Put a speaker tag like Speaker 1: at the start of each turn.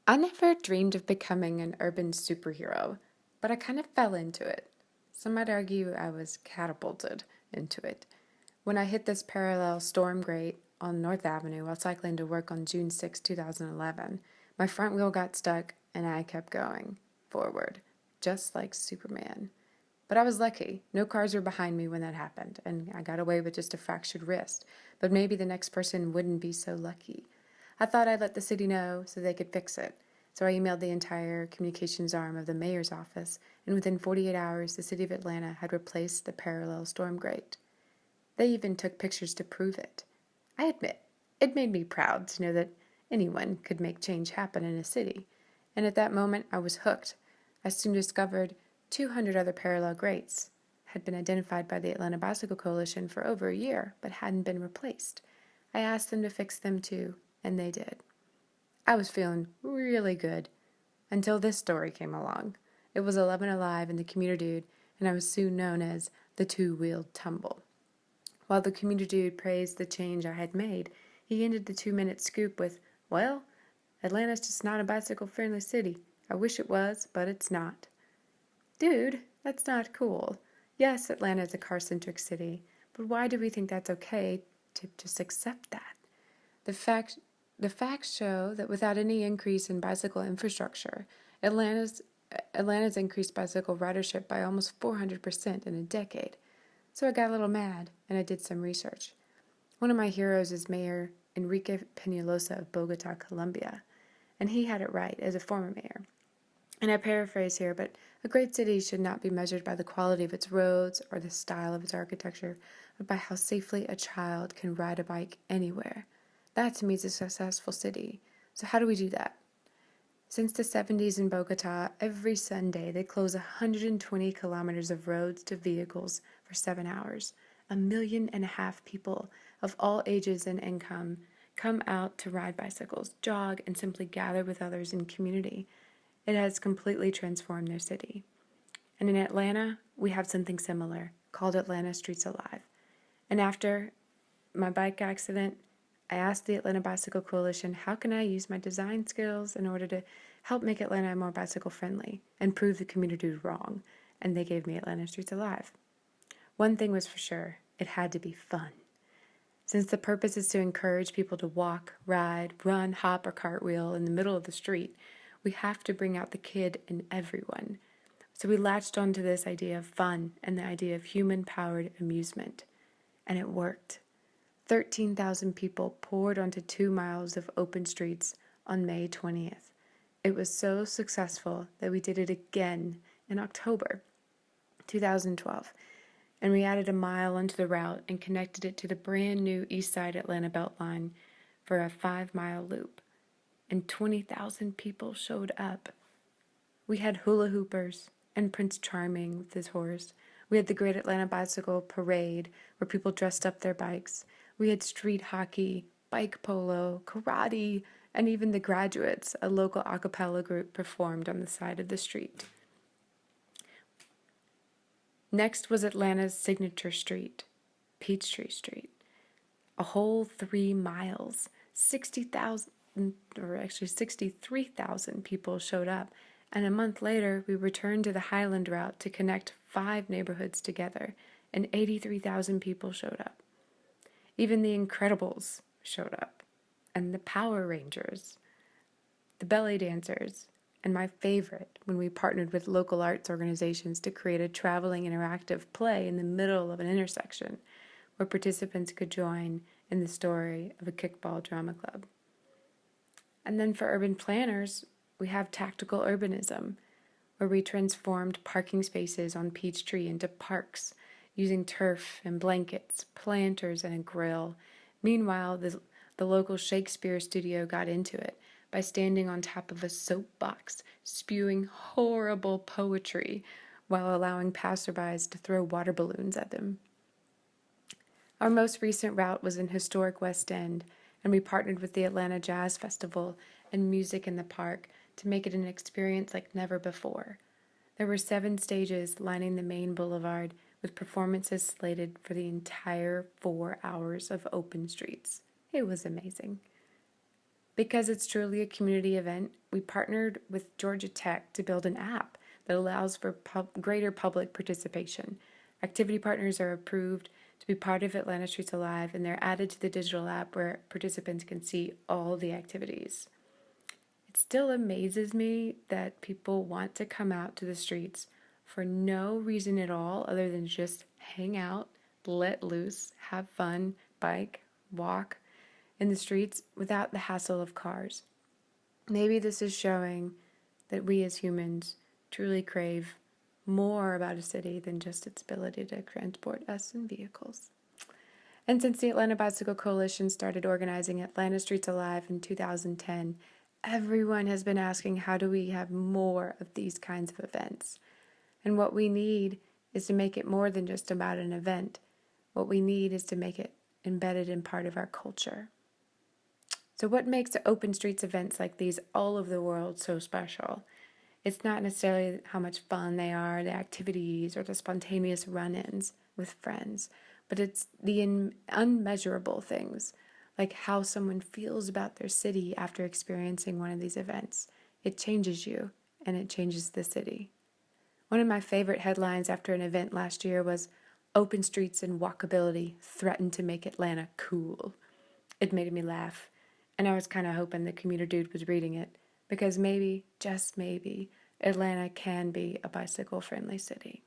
Speaker 1: I never dreamed of becoming an urban superhero, but I kind of fell into it. Some might argue I was catapulted into it. When I hit this parallel storm grate on North Avenue while cycling to work on June 6, 2011, my front wheel got stuck and I kept going forward, just like Superman. But I was lucky. No cars were behind me when that happened, and I got away with just a fractured wrist. But maybe the next person wouldn't be so lucky. I thought I'd let the city know so they could fix it. So I emailed the entire communications arm of the mayor's office, and within 48 hours, the city of Atlanta had replaced the parallel storm grate. They even took pictures to prove it. I admit, it made me proud to know that anyone could make change happen in a city. And at that moment, I was hooked. I soon discovered 200 other parallel grates had been identified by the Atlanta Bicycle Coalition for over a year, but hadn't been replaced. I asked them to fix them too, and they did. I was feeling really good until this story came along. It was 11 Alive and the Commuter Dude, and I was soon known as the two-wheeled tumble. While the Commuter Dude praised the change I had made, he ended the 2-minute scoop with, "Well, Atlanta's just not a bicycle-friendly city. I wish it was, but it's not." Dude, that's not cool. Yes, Atlanta is a car-centric city, but why do we think that's okay to just accept that? The fact the facts show that without any increase in bicycle infrastructure, Atlanta's Atlanta's increased bicycle ridership by almost 400% in a decade. So I got a little mad and I did some research. One of my heroes is Mayor Enrique Peñalosa of Bogota, Colombia, and he had it right as a former mayor. And I paraphrase here, but a great city should not be measured by the quality of its roads or the style of its architecture, but by how safely a child can ride a bike anywhere. That to me is a successful city. So how do we do that? Since the 70s in Bogota, every Sunday they close 120 kilometers of roads to vehicles for 7 hours. 1.5 million people of all ages and income come out to ride bicycles, jog, and simply gather with others in community. It has completely transformed their city. And in Atlanta, we have something similar called Atlanta Streets Alive. And after my bike accident, I asked the Atlanta Bicycle Coalition, how can I use my design skills in order to help make Atlanta more bicycle friendly and prove the community wrong? And they gave me Atlanta Streets Alive. One thing was for sure, it had to be fun. Since the purpose is to encourage people to walk, ride, run, hop, or cartwheel in the middle of the street, we have to bring out the kid in everyone. So we latched onto this idea of fun and the idea of human-powered amusement. And it worked. 13,000 people poured onto 2 miles of open streets on May 20th. It was so successful that we did it again in October 2012. And we added a mile onto the route and connected it to the brand new East Side Atlanta Beltline for a 5-mile loop. And 20,000 people showed up. We had hula hoopers and Prince Charming with his horse. We had the Great Atlanta Bicycle Parade where people dressed up their bikes. We had street hockey, bike polo, karate, and even the Graduates, a local a cappella group, performed on the side of the street. Next was Atlanta's signature street, Peachtree Street. A whole 3 miles, 60,000, or actually 63,000 people showed up, and a month later we returned to the Highland route to connect 5 neighborhoods together, and 83,000 people showed up. Even the Incredibles showed up, and the Power Rangers, the belly dancers, and my favorite, when we partnered with local arts organizations to create a traveling interactive play in the middle of an intersection where participants could join in the story of a kickball drama club. And then for urban planners, we have tactical urbanism, where we transformed parking spaces on Peachtree into parks using turf and blankets, planters, and a grill. Meanwhile, the local Shakespeare studio got into it by standing on top of a soapbox, spewing horrible poetry while allowing passerbys to throw water balloons at them. Our most recent route was in historic West End, and we partnered with the Atlanta Jazz Festival and Music in the Park to make it an experience like never before. There were 7 stages lining the main boulevard with performances slated for the entire 4 hours of open streets. It was amazing. Because it's truly a community event, we we partnered with Georgia Tech to build an app that allows for greater public participation. Activity partners are approved to be part of Atlanta Streets Alive, and they're added to the digital app where participants can see all the activities. It still amazes me that people want to come out to the streets for no reason at all other than just hang out, let loose, have fun, bike, walk in the streets without the hassle of cars. Maybe this is showing that we as humans truly crave more about a city than just its ability to transport us in vehicles. And since the Atlanta Bicycle Coalition started organizing Atlanta Streets Alive in 2010, everyone has been asking, how do we have more of these kinds of events? And what we need is to make it more than just about an event. What we need is to make it embedded in part of our culture. So what makes open streets events like these all over the world so special? It's not necessarily how much fun they are, the activities, or the spontaneous run-ins with friends, but it's the unmeasurable things, like how someone feels about their city after experiencing one of these events. It changes you, and it changes the city. One of my favorite headlines after an event last year was, "Open streets and walkability threaten to make Atlanta cool." It made me laugh, and I was kind of hoping the commuter dude was reading it, because maybe, just maybe, Atlanta can be a bicycle-friendly city.